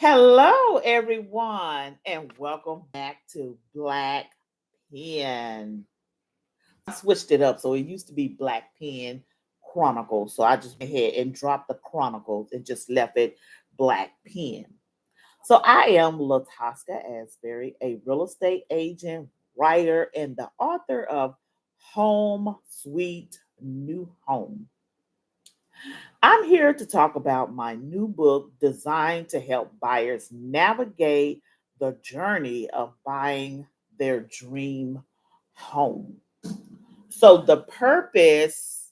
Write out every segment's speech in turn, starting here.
Hello, everyone, and welcome back to Black Pen. I switched it up, so it used to be Black Pen Chronicles. So I just went ahead and dropped the Chronicles and just left it Black Pen. So I am Latosca Asberry, a real estate agent, writer, and the author of Home Sweet New Home. I'm here to talk about my new book designed to help buyers navigate the journey of buying their dream home. So, the purpose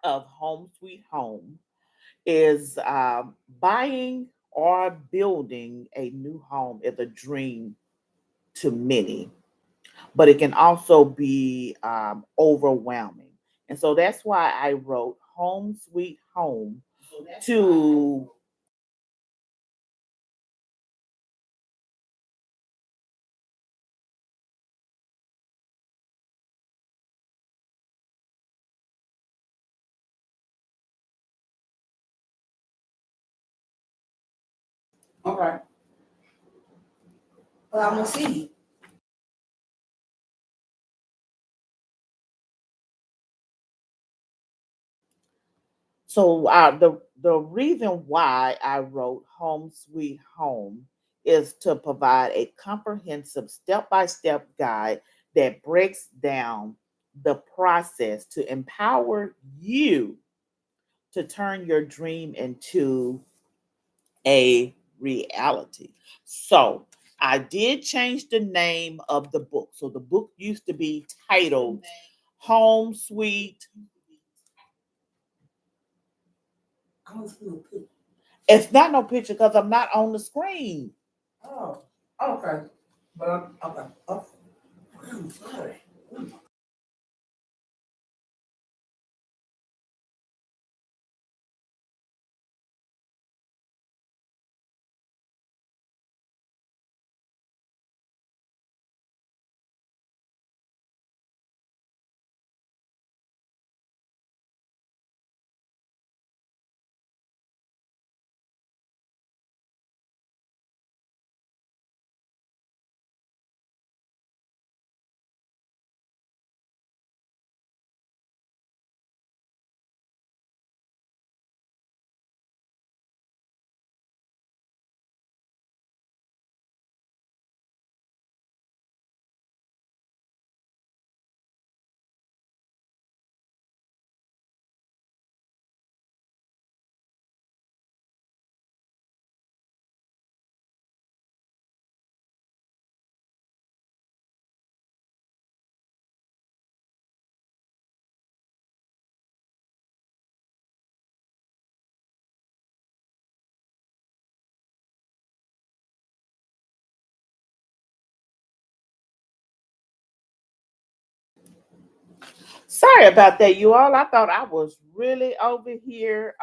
of Home Sweet Home is buying or building a new home is a dream to many, but it can also be overwhelming. And so that's why I wrote Home Sweet Home to Okay. Well, I'm gonna see. the reason why I wrote Home Sweet Home is to provide a comprehensive step by step guide that breaks down the process to empower you to turn your dream into a reality. So I did change the name of the book. So the book used to be titled Home Sweet. I'm gonna see a picture. It's not no picture because I'm not on the screen. Oh, okay. But okay. Okay. I'm sorry. Sorry about that, you all. I thought I was really over here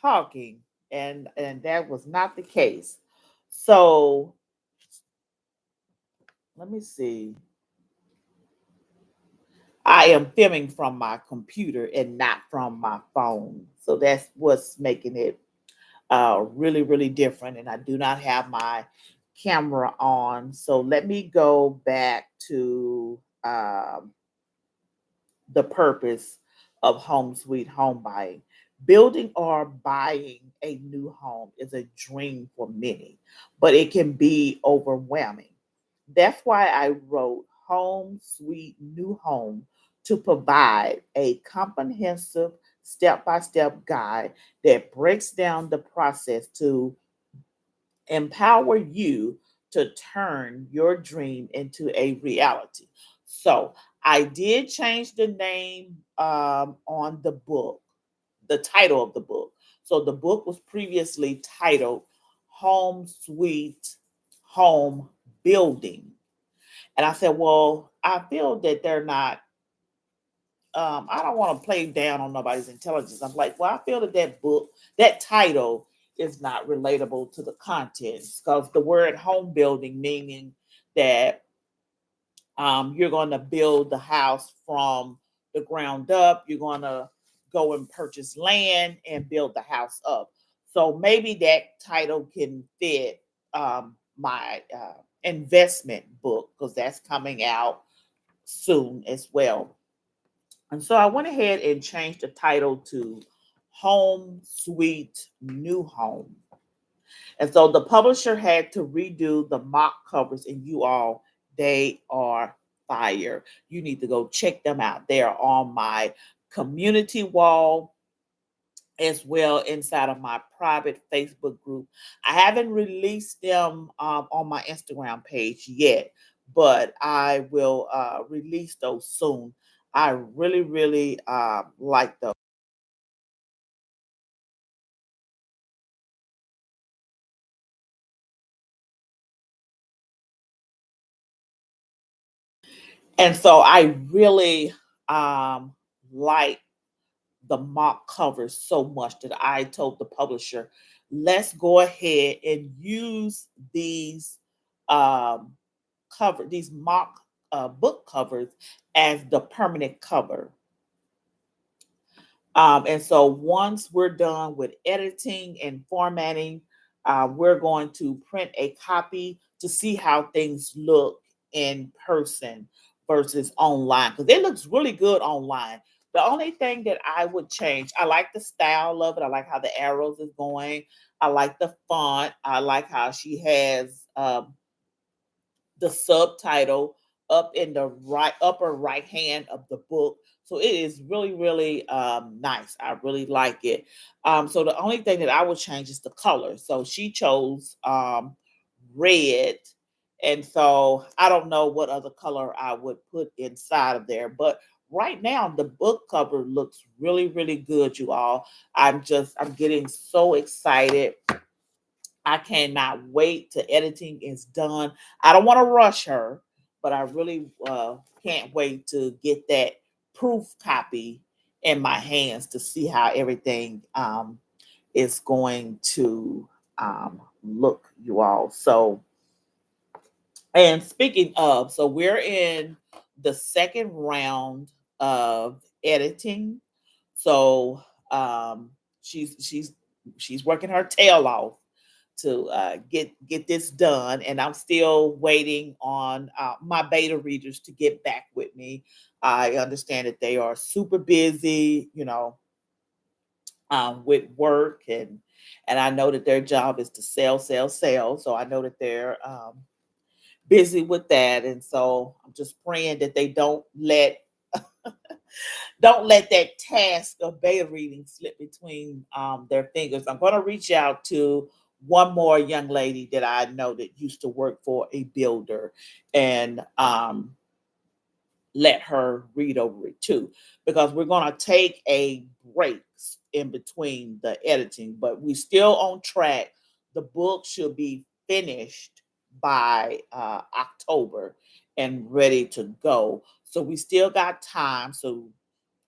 talking, and that was not the case. So let me see. I am filming from my computer and not from my phone. So that's what's making it really, really different. And I do not have my camera on. So let me go back to the purpose of Home Sweet Home buying. Building or buying a new home is a dream for many, but it can be overwhelming. That's why I wrote Home Sweet New Home to provide a comprehensive step by step guide that breaks down the process to empower you to turn your dream into a reality. So I did change the name on the book, the title of the book. So the book was previously titled Home Sweet Home Building. And I said, well, I feel that they're not, I don't want to play down on nobody's intelligence. I'm like, well, I feel that that book, that title is not relatable to the contents because the word home building, meaning that you're going to build the house from the ground up, you're going to go and purchase land and build the house up. So maybe that title can fit my investment book because that's coming out soon as well. And so I went ahead and changed the title to Home Sweet New Home. And so the publisher had to redo the mock covers, and you all, they are fire. You need to go check them out. They are on my community wall as well inside of my private Facebook group. I haven't released them on my Instagram page yet, but I will release those soon. I really, really like those. And so I really like the mock covers so much that I told the publisher, let's go ahead and use these um, these mock book covers as the permanent cover. And so once we're done with editing and formatting, we're going to print a copy to see how things look in person versus online because it looks really good online. The only thing that I would change, I like the style of it. I like how the arrows is going. I like the font. I like how she has the subtitle up in the upper right hand of the book. So it is really, really nice. I really like it. So the only thing that I would change is the color. So she chose red. And so I don't know what other color I would put inside of there. But right now, the book cover looks really, really good, you all. I'm getting so excited. I cannot wait till editing is done. I don't want to rush her, but I really can't wait to get that proof copy in my hands to see how everything is going to look, you all. So, and speaking of, so we're in the second round of editing. So she's working her tail off to get this done, and I'm still waiting on my beta readers to get back with me. I understand that they are super busy, with work, and I know that their job is to sell, sell, sell. So I know that they're busy with that, and so I'm just praying that they don't let that task of beta reading slip between their fingers. I'm going to reach out to one more young lady that I know that used to work for a builder and let her read over it too, because we're going to take a break in between the editing, but we still on track. The book should be finished by October and ready to go. So we still got time. So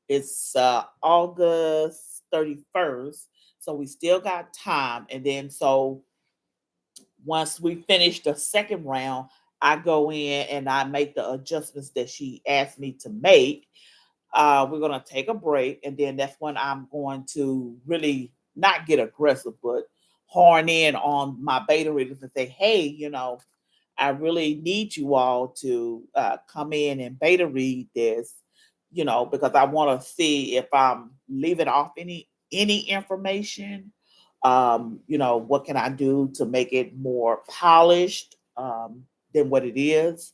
it's August 31st. So we still got time. And then, so once we finish the second round, I go in and I make the adjustments that she asked me to make. We're going to take a break. And then that's when I'm going to really not get aggressive, but horn in on my beta readers and say, hey, I really need you all to come in and beta read this, because I want to see if I'm leaving off any information. What can I do to make it more polished than what it is?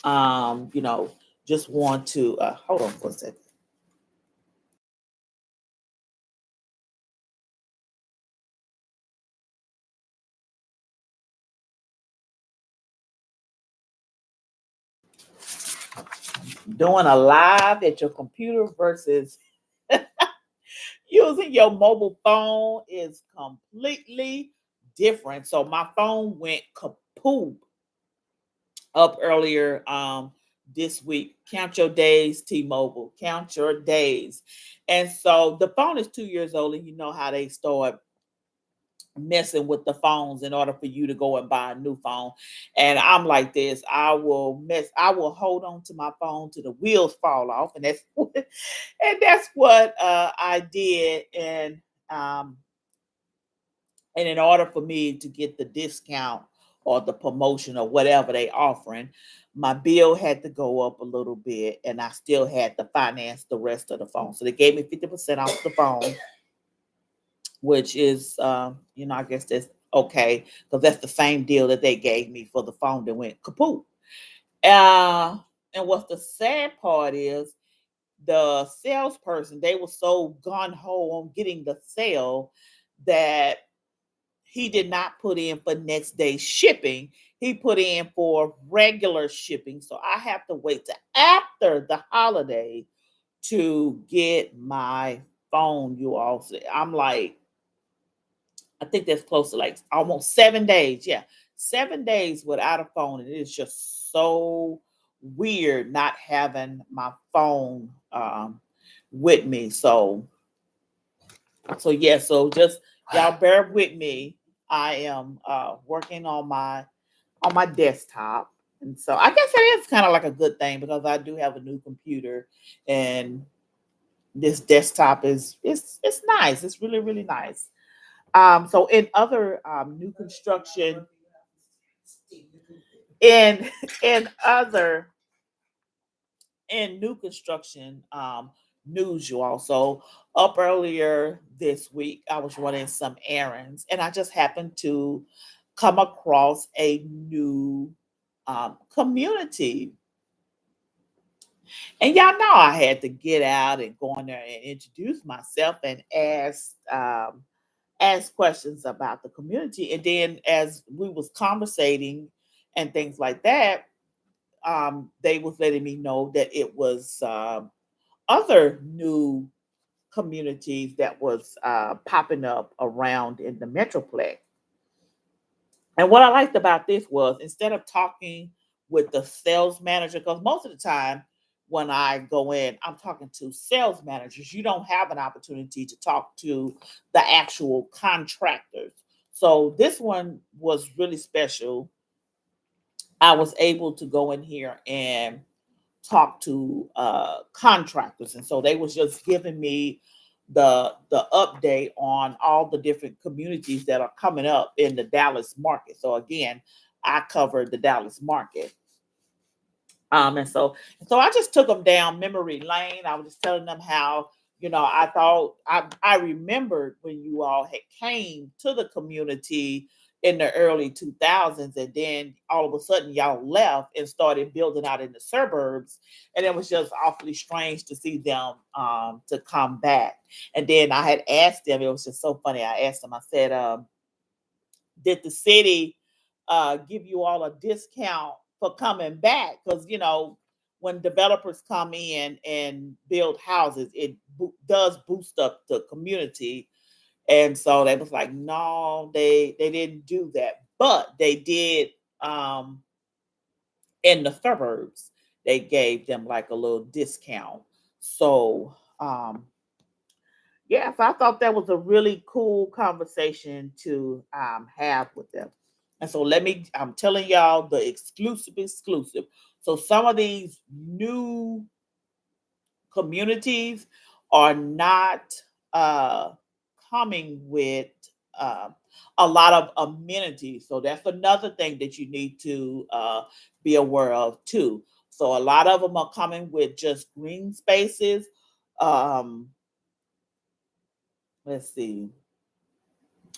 Um, you know, just want to hold on for a second. Doing a live at your computer versus using your mobile phone is completely different. So my phone went kaput up earlier this week. Count your days, T-Mobile. Count your days. And so the phone is 2 years old, and you know how they start messing with the phones in order for you to go and buy a new phone. And I'm like this. I will hold on to my phone till the wheels fall off. And that's what I did. And um And in order for me to get the discount or the promotion or whatever they offering, my bill had to go up a little bit, and I still had to finance the rest of the phone. So they gave me 50% off the phone, which is, I guess that's okay because that's the same deal that they gave me for the phone that went kaput. Uh, and what's the sad part is the salesperson, they were so gun ho on getting the sale that he did not put in for next day shipping. He put in for regular shipping. So I have to wait till after the holiday to get my phone, you all. I'm like, I think that's close to like almost 7 days. Yeah, 7 days without a phone. And it is just so weird not having my phone with me. So yeah, so just y'all bear with me. I am working on my desktop. And so I guess it is kind of like a good thing because I do have a new computer, and this desktop is it's nice. It's really, really nice. So in other new construction, in in other in new construction news, you also up earlier this week, I was running some errands, and I just happened to come across a new community. And y'all know I had to get out and go in there and introduce myself and ask questions about the community. And then as we was conversating and things like that, they was letting me know that it was other new communities that was popping up around in the metroplex. And what I liked about this was instead of talking with the sales manager, because most of the time when I go in, I'm talking to sales managers. You don't have an opportunity to talk to the actual contractors. So this one was really special. I was able to go in here and talk to contractors, and so they was just giving me the update on all the different communities that are coming up in the Dallas market. So again, I covered the Dallas market. And so I just took them down memory lane. I was just telling them how, I thought I remembered when you all had came to the community in the early 2000s, and then all of a sudden y'all left and started building out in the suburbs, and it was just awfully strange to see them to come back. And then I had asked them, it was just so funny. I asked them, I said, did the city give you all a discount for coming back? Because when developers come in and build houses, it does boost up the community. And so they was like, no, they didn't do that, but they did in the suburbs. They gave them like a little discount. So yeah, so I thought that was a really cool conversation to have with them. And so I'm telling y'all the exclusive. So some of these new communities are not uh, coming with uh, a lot of amenities. So that's another thing that you need to be aware of too. So a lot of them are coming with just green spaces. Um, let's see.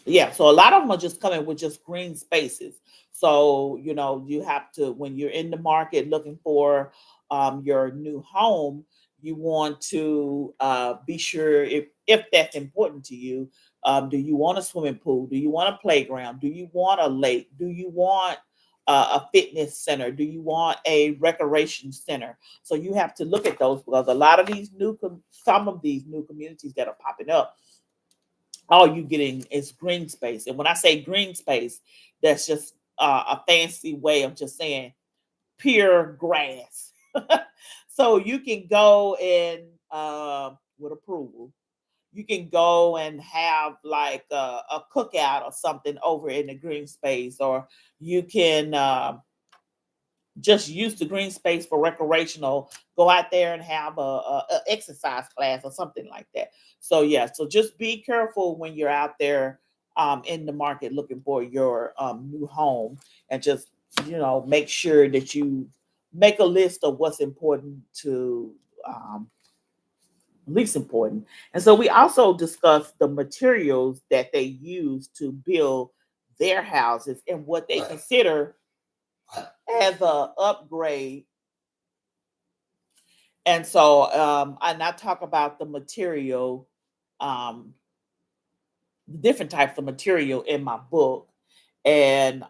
Yeah, so a lot of them are just coming with just green spaces. So, you have to, when you're in the market looking for your new home, you want to be sure if that's important to you. Do you want a swimming pool? Do you want a playground? Do you want a lake? Do you want a fitness center? Do you want a recreation center? So you have to look at those because a lot of these some of these new communities that are popping up, all you getting is green space. And when I say green space, that's just a fancy way of just saying pure grass. So you can go and with approval, you can go and have like a cookout or something over in the green space, or you can just use the green space for recreational, go out there and have a exercise class or something like that. So yeah, so just be careful when you're out there in the market looking for your new home, and just make sure that you make a list of what's important to least important. And so we also discussed the materials that they use to build their houses and what they consider as a upgrade. And so and I talk about the material, um, different types of material in my book. And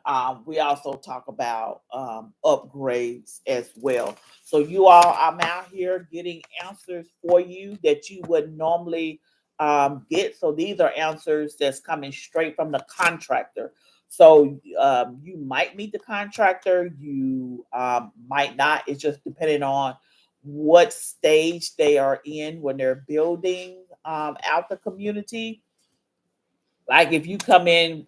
we also talk about upgrades as well. So you all, I'm out here getting answers for you that you would normally get. So these are answers that's coming straight from the contractor. So you might meet the contractor, you might not. It's just depending on what stage they are in when they're building out the community. Like if you come in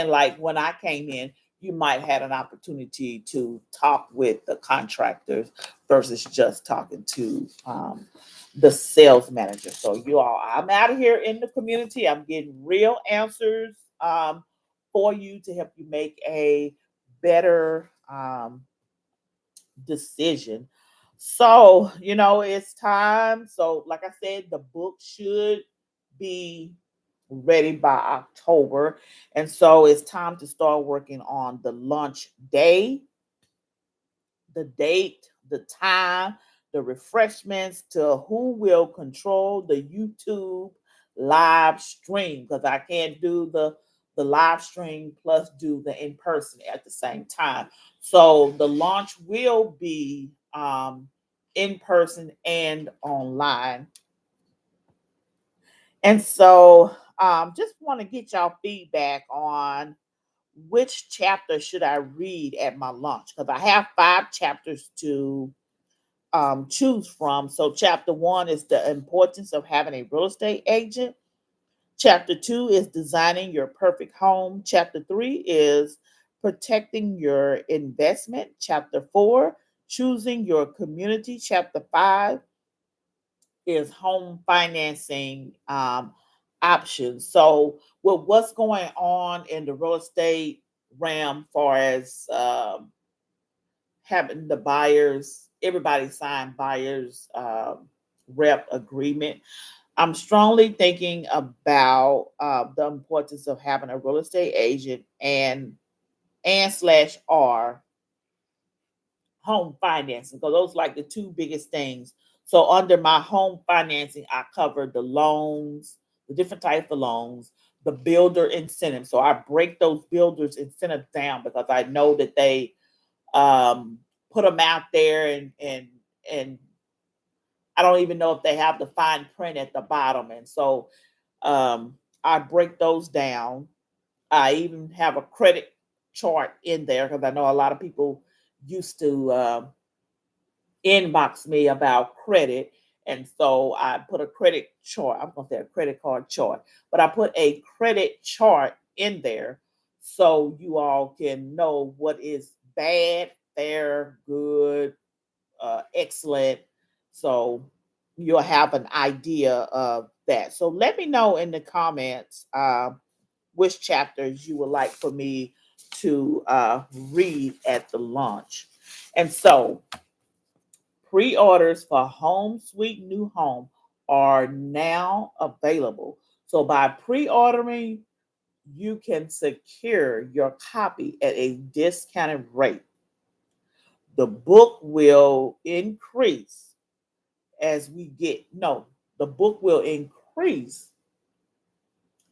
like when I came in, you might have an opportunity to talk with the contractors versus just talking to the sales manager. So you all, I'm out of here in the community. I'm getting real answers for you to help you make a better decision. So, it's time. So, like I said, the book should be ready by October. And so it's time to start working on the launch day, the date, the time, the refreshments, to who will control the YouTube live stream, because I can't do the live stream plus do the in person at the same time. So the launch will be in person and online. And so just want to get y'all feedback on which chapter should I read at my launch, because I have 5 chapters to choose from. So chapter 1 is the importance of having a real estate agent. Chapter 2 is designing your perfect home. Chapter 3 is protecting your investment. Chapter 4, choosing your community. Chapter 5 is home financing options. So, with what's going on in the real estate realm, far as having the buyers, everybody sign buyers rep agreement, I'm strongly thinking about the importance of having a real estate agent and slash R home financing, because those are like the 2 biggest things. So under my home financing, I cover the loans, the different types of loans, the builder incentive. So I break those builders incentives down because I know that they um, put them out there, and I don't even know if they have the fine print at the bottom. And so um, I break those down. I even have a credit chart in there because I know a lot of people used to inbox me about credit. And so I put a credit chart. I'm going to say a credit card chart, but I put a credit chart in there so you all can know what is bad, fair, good, excellent. So you'll have an idea of that. So let me know in the comments which chapters you would like for me to read at the launch. And so pre-orders for Home Sweet New Home are now available. So by pre-ordering, you can secure your copy at a discounted rate. The book will increase as we get, no, the book will increase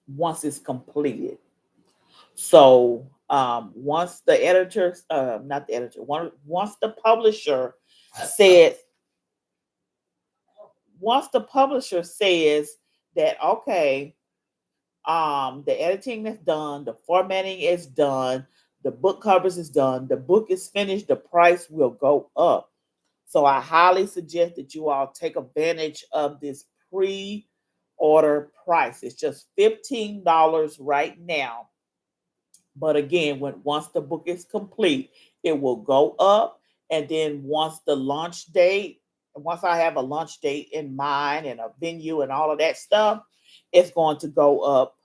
once it's completed. So once the editor, not the editor, once the publisher says, that okay, the editing is done, the formatting is done, the book covers is done, the book is finished, the price will go up. So I highly suggest that you all take advantage of this pre-order price. It's just $15 right now. But again, once the book is complete, it will go up. And then once I have a launch date in mind and a venue and all of that stuff, it's going to go up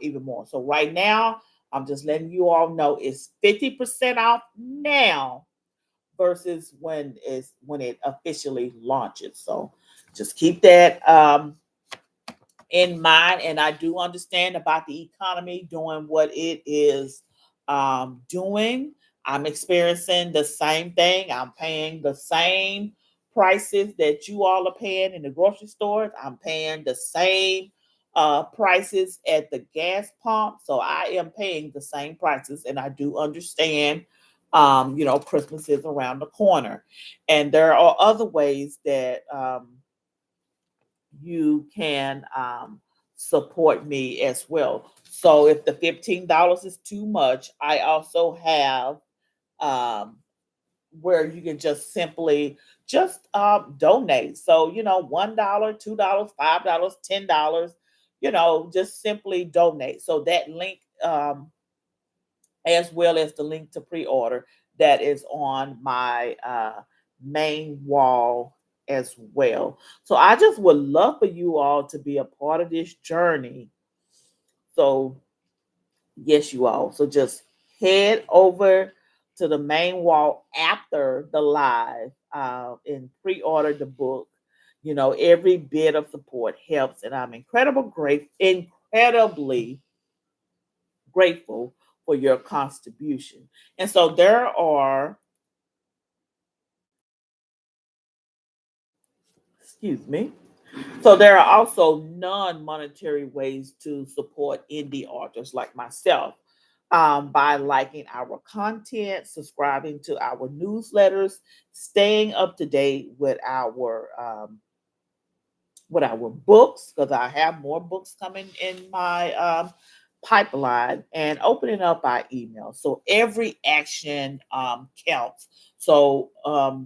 even more. So right now, I'm just letting you all know it's 50% off now versus when it officially launches. So just keep that in mind. And I do understand about the economy doing what it is doing. I'm experiencing the same thing. I'm paying the same prices that you all are paying in the grocery stores. I'm paying the same prices at the gas pump. So I am paying the same prices, and I do understand. Christmas is around the corner, and there are other ways that you can support me as well. So if the $15 is too much, I also have um, where you can just simply just donate. So $1, $2, $5, $10. Just simply donate. So that link, as well as the link to pre-order, that is on my main wall as well. So I just would love for you all to be a part of this journey. So yes, you all. So just head over to the main wall after the live and pre-order the book. Every bit of support helps, and I'm incredibly grateful for your contribution. And so there are, excuse me, so there are also non-monetary ways to support indie authors like myself, by liking our content, subscribing to our newsletters, staying up to date with our books, because I have more books coming in my pipeline, and opening up our email. So every action counts. So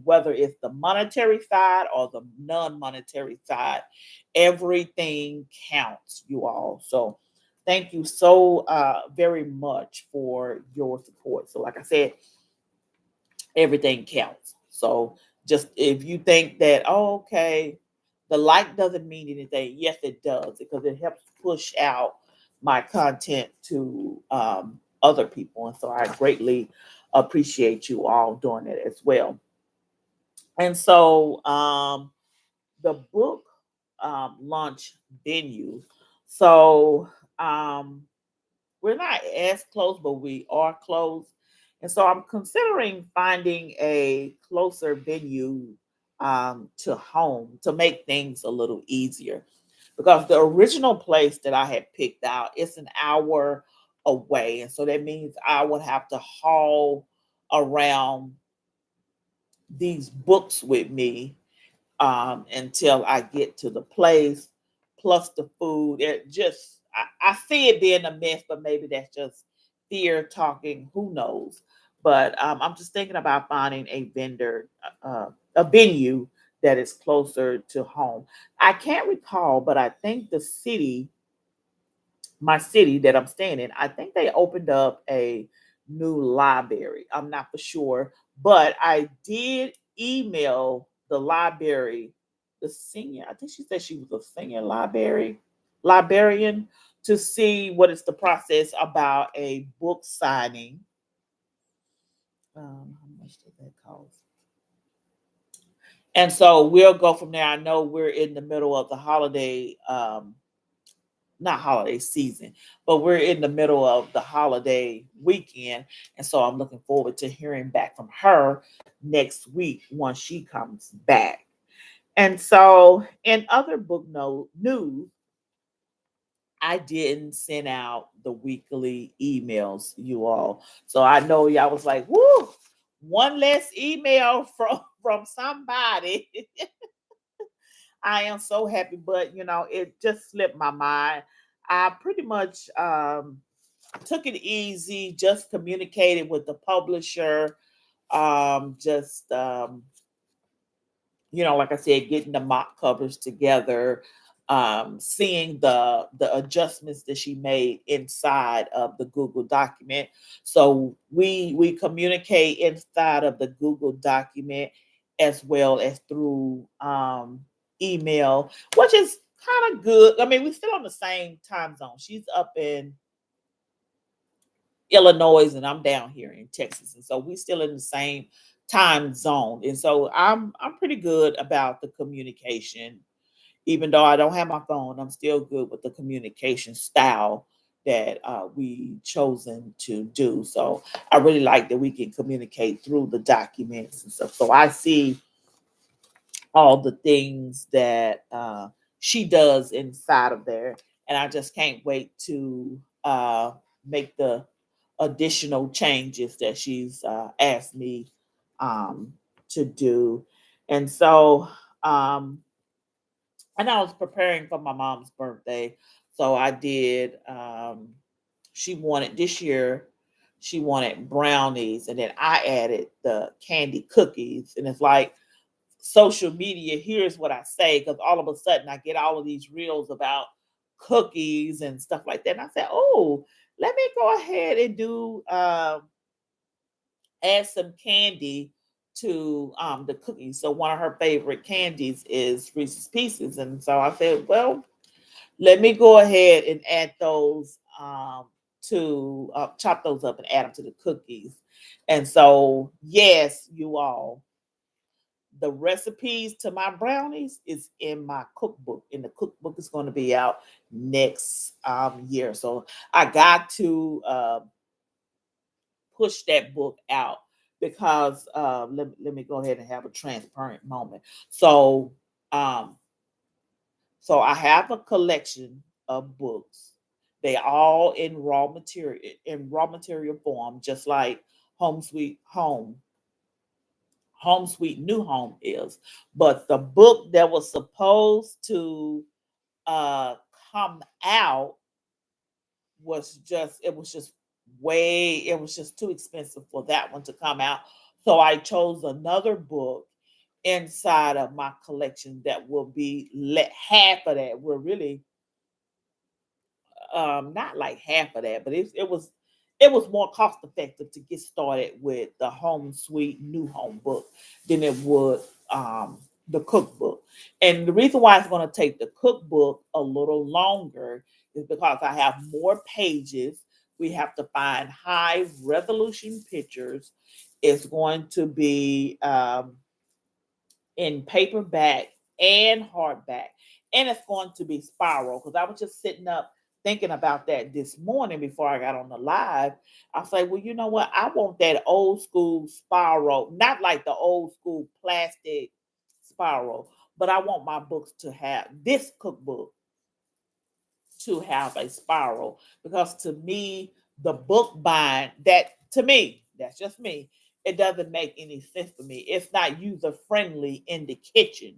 whether it's the monetary side or the non-monetary side, everything counts, you all. So thank you so very much for your support. So like I said, everything counts. So just if you think that, oh, okay, the like doesn't mean anything, yes, it does, because it helps push out my content to other people. And so I greatly appreciate you all doing it as well. And so the book launch venue. So we're not as close, but we are close. And so I'm considering finding a closer venue to home to make things a little easier. Because the original place that I had picked out is an hour away. And so that means I would have to haul around these books with me until I get to the place, plus the food. I see it being a mess, but maybe that's just fear talking. Who knows? But I'm just thinking about finding a venue that is closer to home. I can't recall, but I think my city that I'm staying in, I think they opened up a new library. I'm not for sure, but I did email the library, the senior, I think she said she was a senior librarian, to see what is the process about a book signing. How much did that cost? And so we'll go from there. I know we're in the middle of the holiday not holiday season, but we're in the middle of the holiday weekend. And so I'm looking forward to hearing back from her next week once she comes back. And so in other book news, I didn't send out the weekly emails, you all. So I know y'all was like, whoo, one less email from somebody. I am so happy, but it just slipped my mind. I pretty much took it easy, just communicated with the publisher, just like I said, getting the mock covers together, seeing the adjustments that she made inside of the Google document. So we communicate inside of the Google document as well as through email, which is kind of good. I mean, we're still on the same time zone. She's up in Illinois and I'm down here in Texas. And so we still in the same time zone. And so I'm pretty good about the communication. Even though I don't have my phone, I'm still good with the communication style that we chosen to do. So I really like that we can communicate through the documents and stuff. So I see all the things that she does inside of there. And I just can't wait to make the additional changes that she's asked me um, to do. And so, and I was preparing for my mom's birthday. So I did, she wanted this year, she wanted brownies. And then I added the candy cookies. And it's like, social media, here's what I say, because all of a sudden I get all of these reels about cookies and stuff like that. And I said, oh, let me go ahead and do add some candy to the cookies. So one of her favorite candies is Reese's Pieces. And so I said, well, let me go ahead and add those to chop those up and add them to the cookies. And so, yes, you all, the recipes to my brownies is in my cookbook, and the cookbook is going to be out next year. So I got to push that book out because let me go ahead and have a transparent moment. So um, so I have a collection of books. They all in raw material form, just like Home Sweet Home Home Sweet New Home is. But the book that was supposed to uh come out was just it was just too expensive for that one to come out. So I chose another book inside of my collection that will be let half of that will really not like half of that, but it was more cost effective to get started with the Home Sweet New Home book than it would the cookbook. And the reason why it's going to take the cookbook a little longer is because I have more pages. We have to find high resolution pictures. It's going to be in paperback and hardback. And it's going to be spiral because I was just sitting up thinking about that this morning before I got on the live. I say, well, you know what? I want that old school spiral, not like the old school plastic spiral, but I want my books to have this cookbook to have a spiral because to me, the book bind that to me, that's just me, it doesn't make any sense for me. It's not user friendly in the kitchen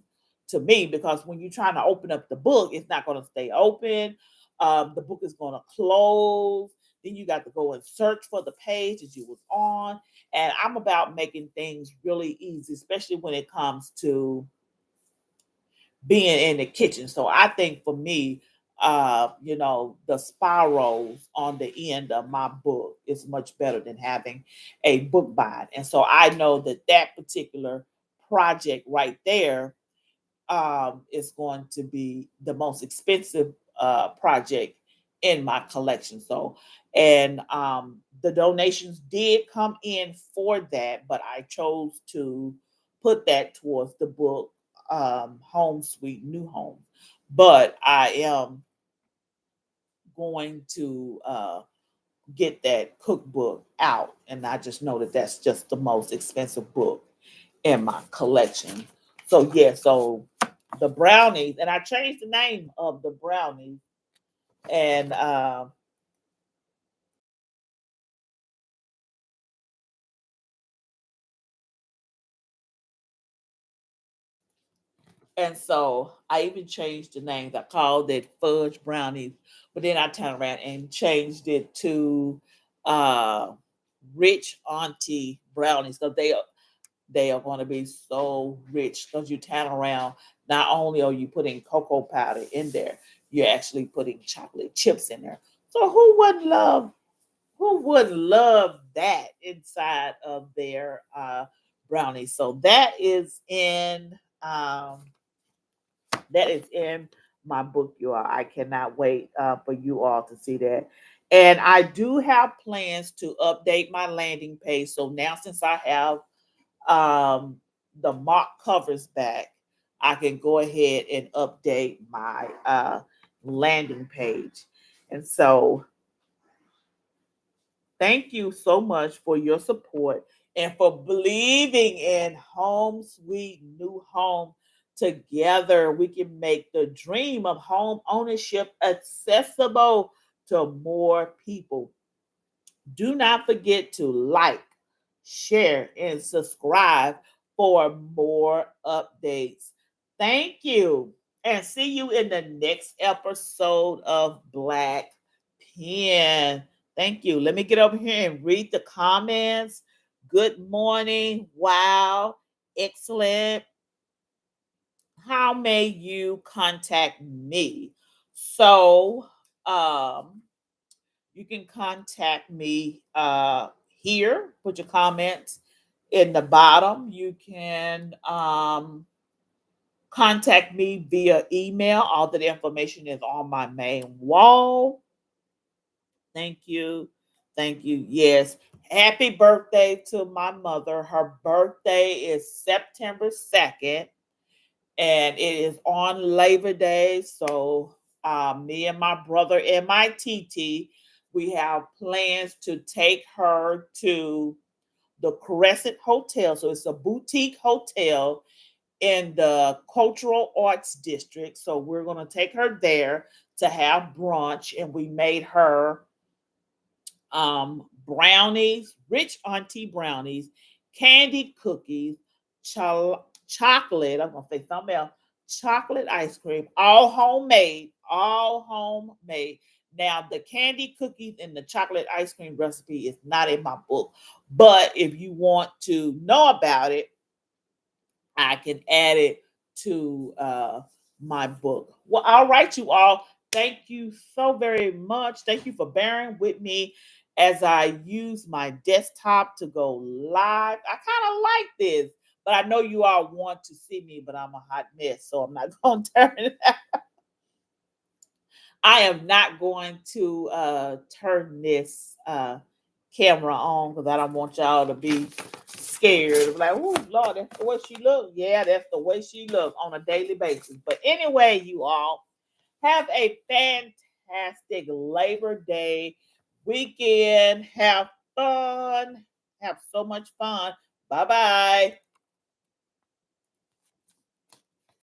to me because when you're trying to open up the book, it's not going to stay open. The book is going to close. Then you got to go and search for the page that you was on. And I'm about making things really easy, especially when it comes to being in the kitchen. So I think for me, the spirals on the end of my book is much better than having a book bind. And so I know that that particular project right there is going to be the most expensive project in my collection. So, and the donations did come in for that, but I chose to put that towards the book Home Sweet New Home. But I am going to get that cookbook out, and I just know that that's just the most expensive book in my collection. So yeah, so the brownies, and I changed the name of the brownies, and so I even changed the names. I called it fudge brownies, but then I turned around and changed it to uh, rich auntie brownies because they are going to be so rich because you turn around. Not only are you putting cocoa powder in there, you're actually putting chocolate chips in there. So who wouldn't love that inside of their brownies? So that is in my book, you all. I cannot wait for you all to see that. And I do have plans to update my landing page. So now, since I have um, the mock covers back, I can go ahead and update my landing page. And so, thank you so much for your support and for believing in Home Sweet New Home. Together, we can make the dream of home ownership accessible to more people. Do not forget to like, share, and subscribe for more updates. Thank you, and see you in the next episode of Blk Pen. Thank you. Let me get over here and read the comments. Good morning. Wow. Excellent. How may you contact me? So, um, you can contact me here. Put your comments in the bottom. You can contact me via email. All the information is on my main wall. Thank you. Thank you. Yes. Happy birthday to my mother. Her birthday is September 2nd, and it is on Labor Day. So, me and my brother and my TT, we have plans to take her to the Crescent Hotel. So, it's a boutique hotel in the Cultural Arts District. So, we're going to take her there to have brunch, and we made her brownies, rich auntie brownies, candied cookies, chocolate. I'm gonna say something else. Chocolate ice cream, all homemade, all homemade. Now, the candy cookies and the chocolate ice cream recipe is not in my book, but if you want to know about it, I can add it to my book. Well, all right, you all. Thank you so very much. Thank you for bearing with me as I use my desktop to go live. I kind of like this, but I know you all want to see me, but I'm a hot mess, so I'm not going to turn it. I am not going to turn this camera on because I don't want y'all to be scared. Like, oh Lord, that's the way she look. Yeah, that's the way she look on a daily basis. But anyway, you all have a fantastic Labor Day weekend. Have fun. Have so much fun. Bye bye.